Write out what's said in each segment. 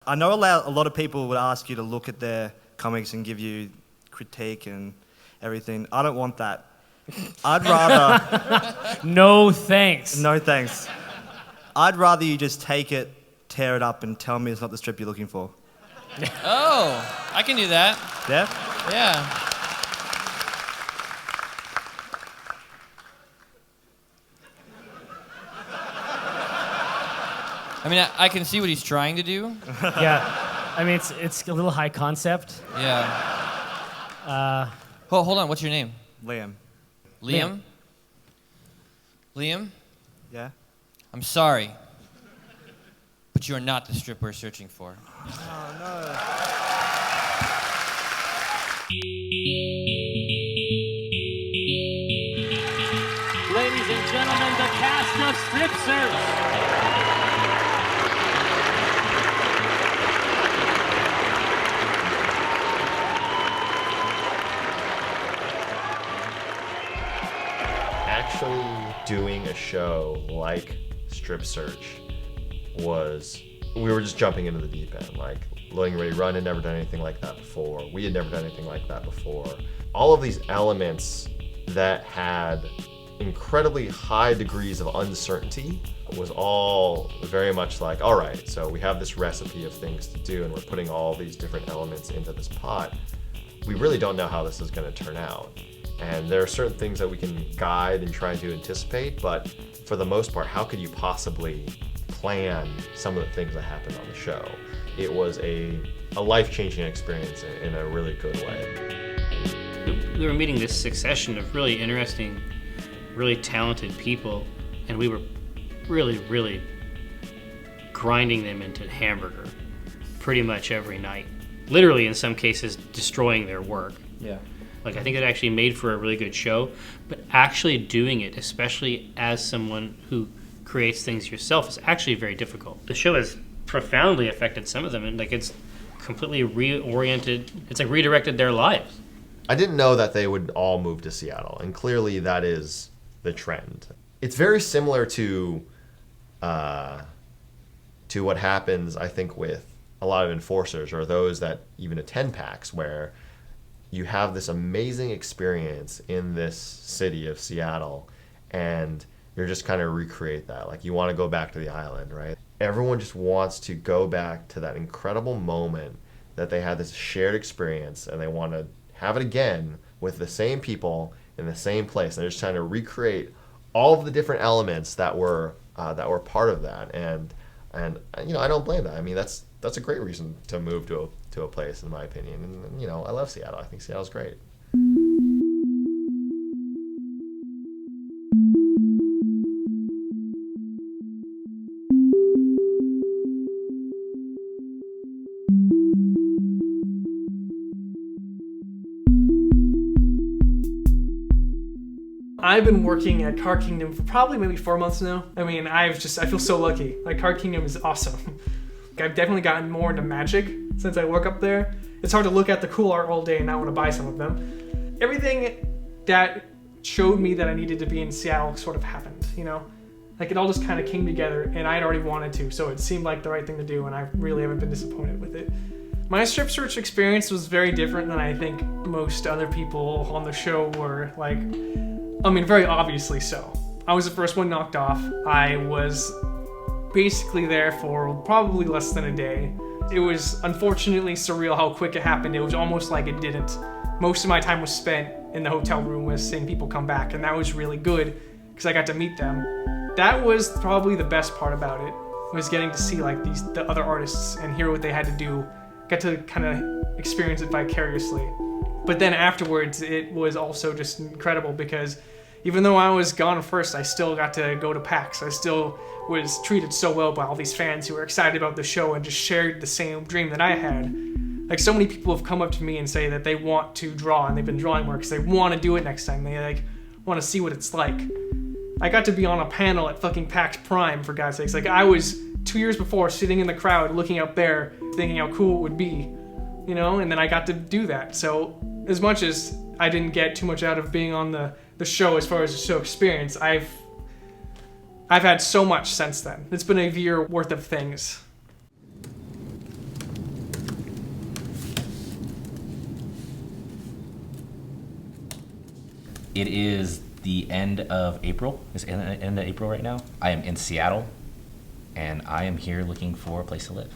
I know a lot of people would ask you to look at their comics and give you critique and everything. I don't want that. I'd rather... No thanks. No thanks. I'd rather you just take it, tear it up, and tell me it's not the strip you're looking for. Oh, I can do that. Yeah? Yeah. I mean, I can see what he's trying to do. Yeah. I mean, it's a little high concept. Yeah. Hold on. What's your name? Liam. Liam? Liam? Yeah? I'm sorry, but you are not the strip we're searching for. Oh, no. Ladies and gentlemen, the cast of Strip Search. Actually doing a show like Strip Search was, we were just jumping into the deep end. Like, Loading Ready Run had never done anything like that before. We had never done anything like that before. All of these elements that had incredibly high degrees of uncertainty was all very much like, all right, so we have this recipe of things to do and we're putting all these different elements into this pot. We really don't know how this is going to turn out. And there are certain things that we can guide and try to anticipate, but for the most part, how could you possibly plan some of the things that happened on the show? It was a life-changing experience in a really good way. We were meeting this succession of really interesting, really talented people, and we were really, really grinding them into hamburger pretty much every night. Literally, in some cases, destroying their work. Yeah. Like, I think it actually made for a really good show, but actually doing it, especially as someone who creates things yourself, is actually very difficult. The show has profoundly affected some of them, and like it's completely reoriented. It's like redirected their lives. I didn't know that they would all move to Seattle, and clearly that is the trend. It's very similar to what happens, I think, with a lot of enforcers or those that even attend PAX, where you have this amazing experience in this city of Seattle, and you're just kind of recreate that. Like, you want to go back to the island, right? Everyone just wants to go back to that incredible moment that they had this shared experience, and they want to have it again with the same people in the same place. And they're just trying to recreate all of the different elements that were part of that. And you know, I don't blame that. I mean, that's a great reason to move to a place, in my opinion. And you know, I love Seattle. I think Seattle's great. I've been working at Card Kingdom for probably maybe 4 months now. I mean, I feel so lucky. Like, Card Kingdom is awesome. I've definitely gotten more into Magic since I work up there. It's hard to look at the cool art all day and not want to buy some of them. Everything that showed me that I needed to be in Seattle sort of happened, you know? Like, it all just kind of came together, and I had already wanted to, so it seemed like the right thing to do, and I really haven't been disappointed with it. My strip search experience was very different than I think most other people on the show were. Like, I mean, very obviously so. I was the first one knocked off. I was basically there for probably less than a day. It was unfortunately surreal how quick it happened. It was almost like it didn't. Most of my time was spent in the hotel room with seeing people come back, and that was really good because I got to meet them. That was probably the best part about it, was getting to see like the other artists and hear what they had to do. Got to kind of experience it vicariously. But then afterwards, it was also just incredible because even though I was gone first, I still got to go to PAX. I still was treated so well by all these fans who were excited about the show and just shared the same dream that I had. Like, so many people have come up to me and say that they want to draw, and they've been drawing more because they want to do it next time. They like want to see what it's like. I got to be on a panel at fucking PAX Prime, for God's sakes. Like, I was 2 years before sitting in the crowd looking out there thinking how cool it would be, you know, and then I got to do that. So as much as I didn't get too much out of being on the show as far as the show experience, I've had so much since then. It's been a year worth of things. It is the end of April. It's end of April right now. I am in Seattle, and I am here looking for a place to live.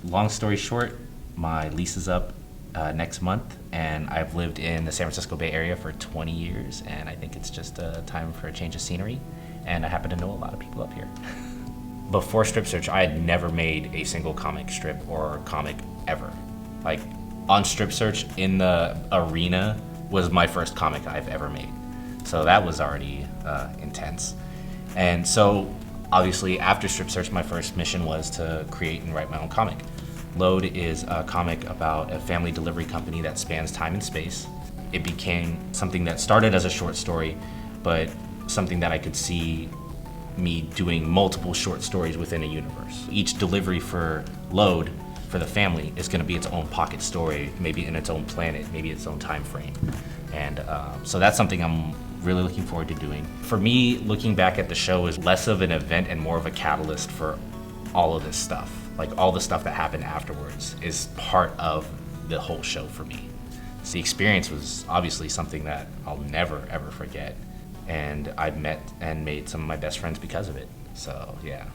Long story short, my lease is up next month, and I've lived in the San Francisco Bay Area for 20 years, and I think it's just time for a change of scenery, and I happen to know a lot of people up here. Before Strip Search, I had never made a single comic strip or comic ever. Like, on Strip Search, in the arena, was my first comic I've ever made. So that was already intense. And so, obviously, after Strip Search, my first mission was to create and write my own comic. Load is a comic about a family delivery company that spans time and space. It became something that started as a short story, but something that I could see me doing multiple short stories within a universe. Each delivery for Load, for the family, is going to be its own pocket story, maybe in its own planet, maybe its own time frame. And so that's something I'm really looking forward to doing. For me, looking back at the show is less of an event and more of a catalyst for all of this stuff. Like, all the stuff that happened afterwards is part of the whole show for me. So the experience was obviously something that I'll never, ever forget. And I've met and made some of my best friends because of it. So yeah,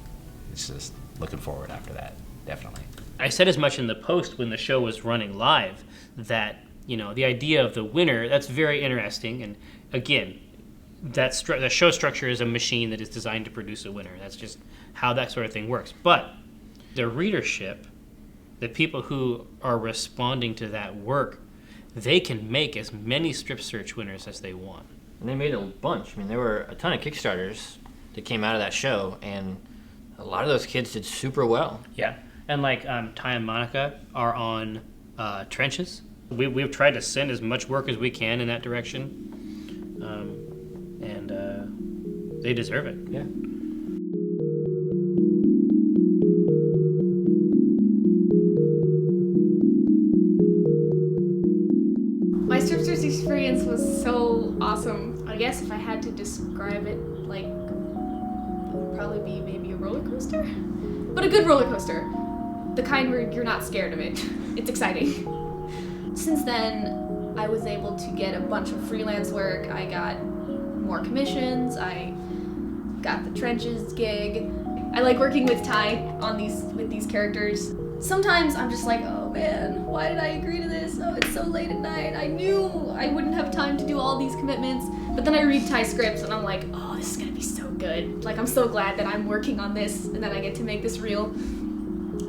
it's just looking forward after that, definitely. I said as much in the post when the show was running live that, you know, the idea of the winner, that's very interesting. And again, the show structure is a machine that is designed to produce a winner. That's just how that sort of thing works. But the readership, the people who are responding to that work, they can make as many Strip Search winners as they want. And they made a bunch. I mean, there were a ton of Kickstarters that came out of that show, and a lot of those kids did super well. Yeah, and like Ty and Monica are on Trenches. We've tried to send as much work as we can in that direction, and they deserve it. Yeah. My Strip Search experience was so awesome. I guess if I had to describe it, like, it would probably be maybe a roller coaster, but a good roller coaster. The kind where you're not scared of it. It's exciting. Since then, I was able to get a bunch of freelance work. I got more commissions. I got the Trenches gig. I like working with Ty with these characters. Sometimes I'm just like, oh man, why did I agree to this? Oh, it's so late at night. I knew I wouldn't have time to do all these commitments. But then I read Ty scripts and I'm like, oh, this is gonna be so good. Like, I'm so glad that I'm working on this and that I get to make this real.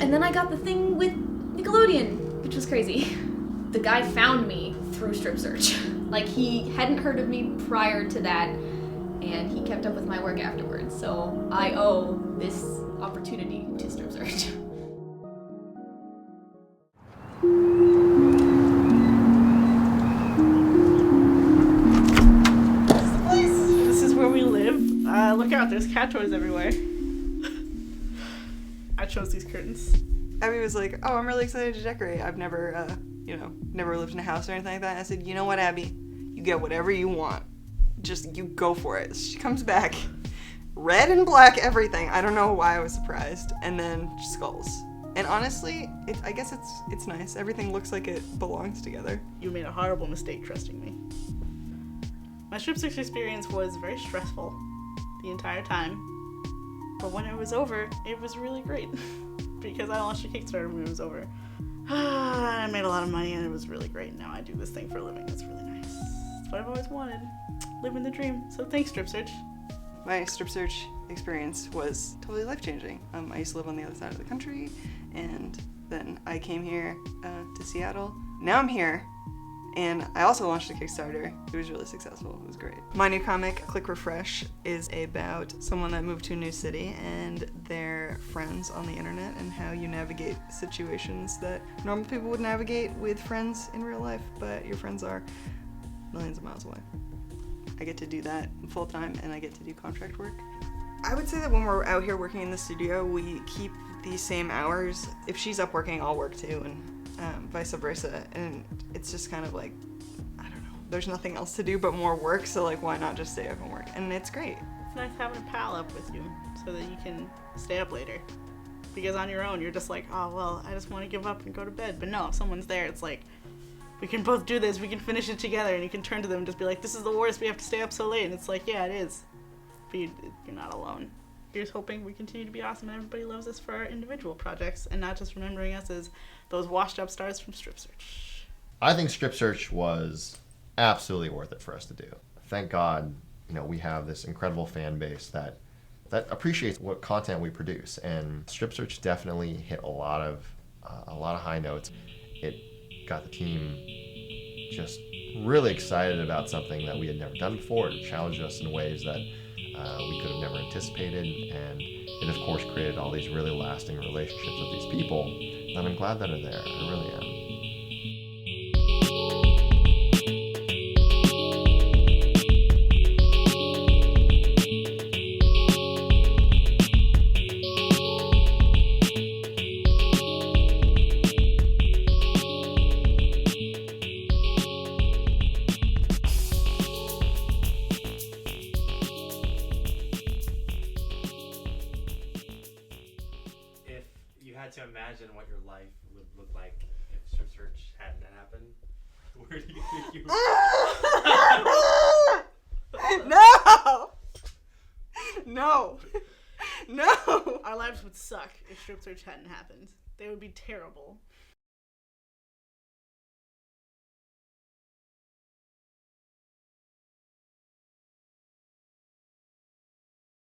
And then I got the thing with Nickelodeon, which was crazy. The guy found me through Strip Search. Like, he hadn't heard of me prior to that, and he kept up with my work afterwards. So I owe this opportunity to Strip Search. This is where we live. Look out, there's cat toys everywhere. I chose these curtains. Abby was like, oh, I'm really excited to decorate. I've never, never lived in a house or anything like that. And I said, you know what, Abby? You get whatever you want. Just, you go for it. She comes back, red and black everything. I don't know why I was surprised. And then skulls. And honestly, I guess it's nice. Everything looks like it belongs together. You made a horrible mistake trusting me. My Strip Search experience was very stressful the entire time. But when it was over, it was really great. Because I launched a Kickstarter when it was over. I made a lot of money and it was really great. Now I do this thing for a living. It's really nice. It's what I've always wanted. Living the dream. So thanks, Strip Search. My Strip Search experience was totally life-changing. I used to live on the other side of the country, and then I came here to Seattle. Now I'm here, and I also launched a Kickstarter. It was really successful. It was great. My new comic, Click Refresh, is about someone that moved to a new city and their friends on the internet and how you navigate situations that normal people would navigate with friends in real life, but your friends are millions of miles away. I get to do that full time, and I get to do contract work. I would say that when we're out here working in the studio, we keep the same hours. If she's up working, I'll work too, and vice versa. And it's just kind of like, I don't know, there's nothing else to do but more work, so like, why not just stay up and work? And it's great. It's nice having a pal up with you so that you can stay up later. Because on your own, you're just like, oh, well, I just want to give up and go to bed. But no, if someone's there, it's like, We can both do this. We can finish it together. And you can turn to them and just be like, this is the worst. We have to stay up so late. And it's like, yeah, it is. But you're not alone. You're just hoping we continue to be awesome and everybody loves us for our individual projects and not just remembering us as those washed up stars from Strip Search. I think Strip Search was absolutely worth it for us to do. Thank God, we have this incredible fan base that appreciates what content we produce, and Strip Search definitely hit a lot of high notes. It got the team just really excited about something that we had never done before. It challenged us in ways that we could have never anticipated, and it of course created all these really lasting relationships with these people, and I'm glad that are there. I really am. To imagine what your life would look like if Strip Search hadn't happened, where do you think you would? No! Our lives would suck if Strip Search hadn't happened. They would be terrible.